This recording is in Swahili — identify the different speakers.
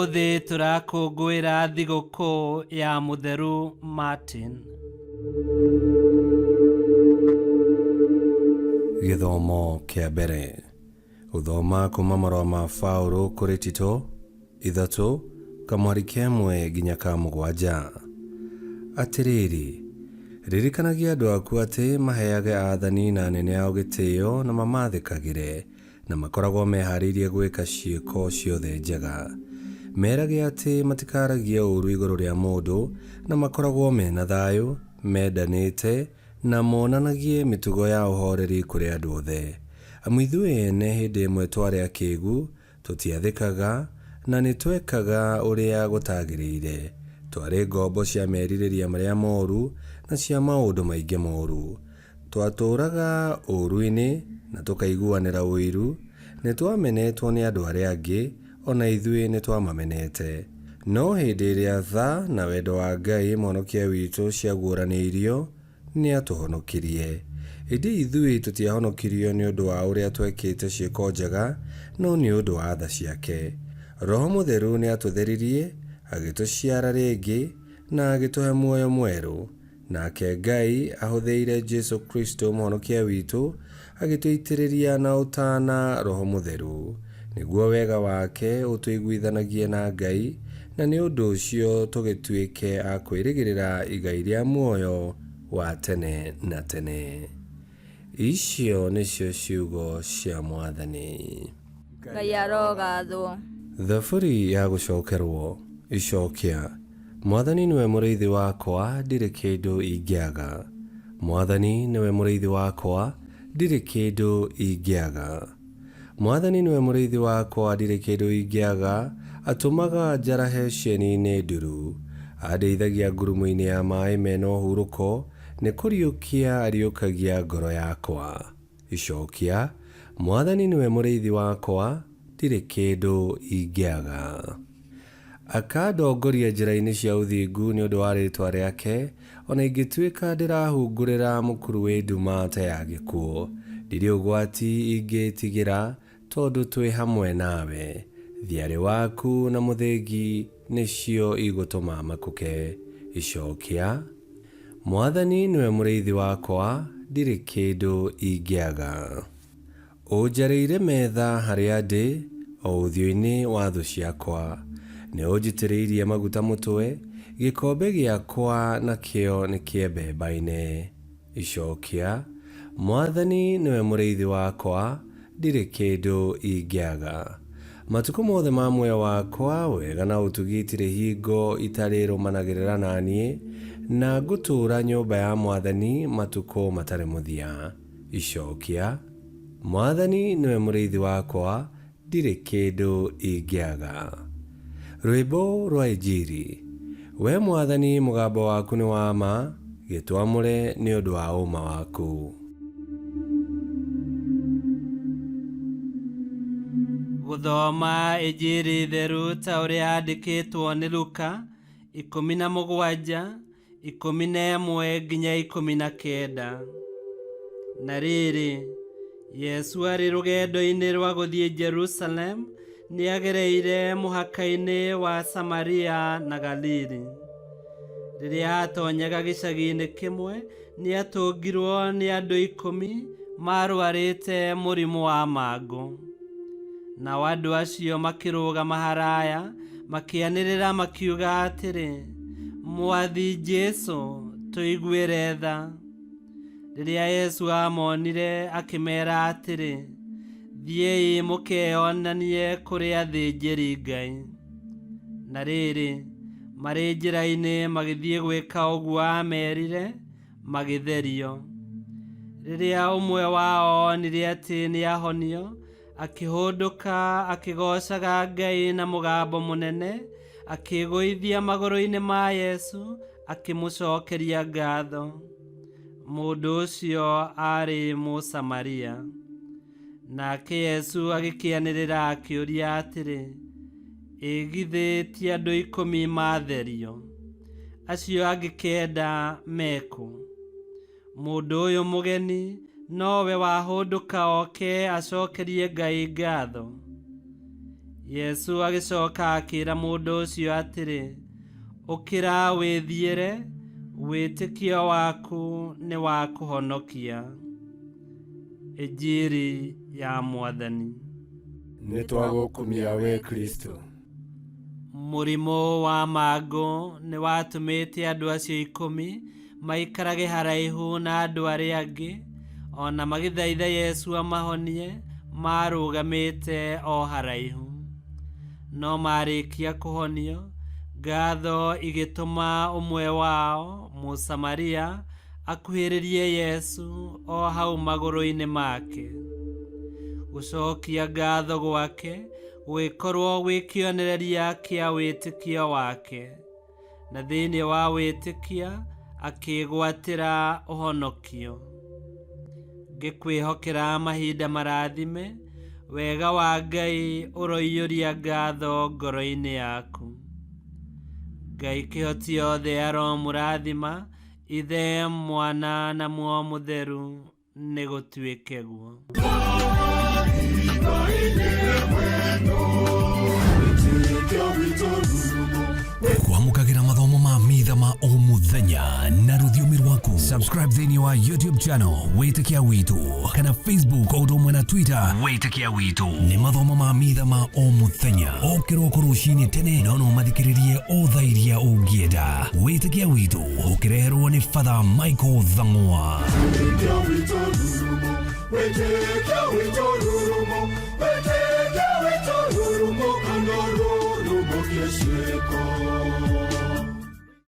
Speaker 1: Umuthi turakũngũĩra thigũkũ ya Mũtheru Martin.
Speaker 2: Gĩthomo kĩa mbere. Gũthoma kuma marũa ma Paũlũ kũrĩ Tito 3:1 nginya 7. Atĩrĩrĩ, ririkanagia andũ aku atĩ maheage aathani na anene ao gĩtĩo na mamathĩkagĩre, na makoragwo meharĩirie gwĩka ciĩko ciothe njega. Merage atĩ matikaragia ũũru igũrũ rĩa mũndũ, na makoragwo mena thayũ, mendanĩte, na monanagie mĩtugo ya ũhoreri kũrĩ andũ othe. Amu ithuĩ ene hĩndĩ ĩmwe twarĩ akĩĩgu, tũtiathĩkaga, na nĩtwekaga ũrĩa gũtagĩrĩire. Twarĩ ngombo cia merirĩria marĩa moru na cia maũndũ maingĩ moru. Twatũũraga ũũru-inĩ na tũkaiguanĩra ũiru. Nĩtwamenetwo nĩ andũ arĩa angĩ, ona ithuĩ nĩtwamamenete. No hĩndĩ ĩrĩa tha na wendo wa Ngai Mwonokia witũ ciaguũranĩirio, nĩatũhonokirie. Ĩndĩ ithuĩ tũtiahonokirio nĩ ũndũ wa ũrĩa twekĩte ciĩko njega, no nĩ ũndũ wa tha ciake. Roho Mũtheru nĩatũtheririe, agĩtũciara rĩngĩ, na agĩtũhe muoyo mwerũ. Nake Ngai ahũthĩire Jesũ Kristo Mwonokia witũ, agĩtũitĩrĩria na ũtaana Roho Mũtheru, nĩguo wega wake ũtũiguithanagie na Ngai, na nĩ ũndũ ũcio tũgĩtuĩke a kwĩrĩgĩrĩra igai rĩa muoyo wa tene na tene. Icio nĩcio ciugo cia Mwathani.
Speaker 3: Ngai arogathwo.
Speaker 2: Thaburi ya gũcokerwo. Icokia. Mwathani nĩwe mũrĩithi wakwa, ndirĩ kĩndũ ingĩaga. Mwathani nĩwe mũrĩithi wakwa, ndirĩ kĩndũ ingĩaga. Mwathani nĩwe mũrĩithi wakwa, ndirĩ kĩndũ ingĩaga. Atũmaga njarahe cieni-inĩ nduru. Andeithagia ngurumo-inĩ ya maaĩ mena ũhurũko. Nĩ kũriũkia ariũkagia ngoro yakwa. Icokia. Mwathani nĩwe mũrĩithi wakwa, ndirĩ kĩndũ ingĩaga. Akandongoria njĩra-inĩ cia ũthingu nĩ ũndũ wa rĩĩtwa rĩake, ona ingĩtuĩka ndĩrahungũrĩra mũkuru wĩ nduma ta ya gĩkuũ. Ndirĩ ũgwati ingĩtigĩra, tondũ twĩ hamwe nawe. Thiarĩ waku na mũthĩgi nĩcio igũtũma makũke. Icokia. Mwathani nĩwe mũrĩithi wakwa, ndirĩ kĩndũ ingĩaga. Ũnjarĩire metha harĩa ndĩ, o ũthiũ-inĩ wa thũ ciakwa. Nĩ ũnjitĩrĩirie maguta mũtwe, gĩkombe gĩakwa nakĩo nĩ kĩembembaine. Icokia. Mwathani nĩwe mũrĩithi wakwa, ndirĩ kĩndũ ingĩaga. Matukũ mothe ma muoyo wakwa, wega na ũtugi itirĩ hingo itarĩrũmanagĩrĩra naniĩ, na ngũtũũra nyũmba ya Mwathani matukũ matarĩ mũthia. Icokia. Mwathani nĩwe mũrĩithi wakwa, ndirĩ kĩndũ ingĩaga. Rwĩmbo rwa Injili. We Mwathani mũgambo waku nĩ wa ma, gĩtwamũre nĩ ũndũ wa ũma waku.
Speaker 1: Gũthoma Injili theru ta ũrĩa yandĩkĩtwo nĩ Luka 17:11 nginya 19. Na rĩrĩ, Yesu arĩ rũgendo-inĩ rwa gũthiĩ Jerusalemu, nĩagereire mũhaka-inĩ wa Samaria na Galili. Rĩrĩa atonyaga gĩcagi-inĩ kĩmwe, nĩatũngirwo nĩ andũ 10 marũarĩte mũrimũ wa mangũ. Nao andũ acio makĩrũgama haraya, makĩanĩrĩra makiuga atĩrĩ, Mwathi Jesũ, tũiguĩre tha. Rĩrĩa Yesu amonire, akĩmeera atĩrĩ, thiĩi mũkeyonanie kũrĩ athĩnjĩri Ngai. Na rĩrĩ, marĩ njĩra-inĩ magĩthiĩ gwĩka ũguo amerire, magĩtherio. Rĩrĩa ũmwe wao onire atĩ nĩahonio, akĩhũndũka akĩgoocaga Ngai na mũgambo mũnene, akĩgũithia magũrũ-inĩ ma Yesu, akĩmũcokeria ngatho. Mũndũ ũcio arĩ Mũsamaria. Nake Yesu agĩkĩanĩrĩra akĩũria atĩrĩ, ĩ githĩ ti andũ 10 matherio? Acio angĩ 9 mekũ? Mũndũ ũyũ mũgeni nowe wahũndũka oke acokerie Ngai ngatho? Yesu agicoka akira mundu ucio atiri, ukira withiire, witikio waku ni wa kuhonokia. Injiri ya Mwathani.
Speaker 4: Nitwagukumia we Kristo.
Speaker 1: Murimo wa mango ni watumite andu acio 10 maikarage haraihu na andu aria angi, ona magithaitha Yesu amahonie marugamite o haraihu. No marikia kuhonio, ngatho igituma umwe wao Musamaria akuhiririe Yesu o hau maguru-ini make. Gucokia ngatho gwake gwikorwo gwikionereria kia witikio wake, na thiini wa witikia akigwatira uhonokio. Ngikwihokera mahinda marathime, wega wa Ngai uroiyuria ngatho ngoro-ini yaku. Ngai kihoti yothe aromurathima, Ithe, Mwana na Muoyo Mutheru, ni gutuike guo.
Speaker 5: Kwamukagira mathomo ma mitha ma o muthenya na rũthiomi rwaku. Subscribe thĩinĩ wa YouTube channel Wĩtĩkia Witũ, kana Facebook o ũndũ ũmwe na Twitter Wĩtĩkia Witũ. Nĩ mathomo ma mitha ma o muthenya, o kĩroko rũcinĩ tene, na no mathikĩrĩrie o thaa iria ũngĩenda. Wĩtĩkia Witũ ũkĩreherwo nĩ Father Michael Thang'wa. Wĩtĩkia Witũ rurumo, Wĩtĩkia Witũ rurumo, Wĩtĩkia Witũ rurumo, kana rurumo kĩciko.